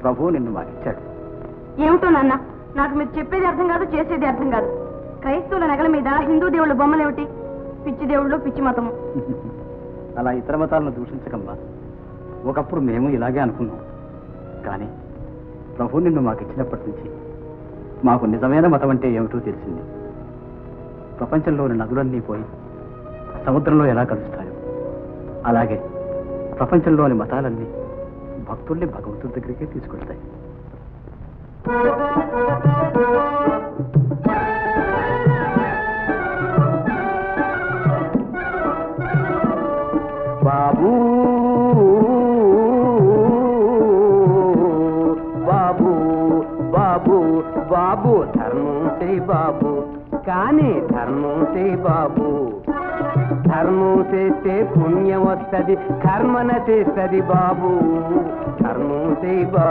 ప్రభువు నిన్ను మాకిచ్చాడు. ఏమిటో నాన్న, నాకు మీరు చెప్పేది అర్థం కాదు, చేసేది అర్థం కాదు. క్రైస్తవుల నగల మీద హిందూ దేవుళ్ళ బొమ్మలేమిటి? పిచ్చి దేవుళ్ళు, పిచ్చి మతము. అలా ఇతర మతాలను దూషించకమ్మా. ఒకప్పుడు మేము ఇలాగే అనుకున్నాం. కానీ ప్రభు నిన్ను మాకిచ్చినప్పటి నుంచి మాకు నిజమైన మతం అంటే ఏమిటో తెలిసింది. ప్రపంచంలోని నదులన్నీ పోయి సముద్రంలో ఎలా కలుస్తాయో అలాగే ప్రపంచంలోని మతాలన్నీ భక్తుల్ని భగవంతుడి దగ్గరికే తీసుకెళ్తాయి. బాబూ బాబు బాబు బాబు ధర్మం చేయి బాబు, కానీ ధర్మం చేయి బాబు. ధర్మం చేస్తే పుణ్యం వస్తుంది, కర్మన చేస్తుంది బాబు. ధర్మం చేయి బాబు.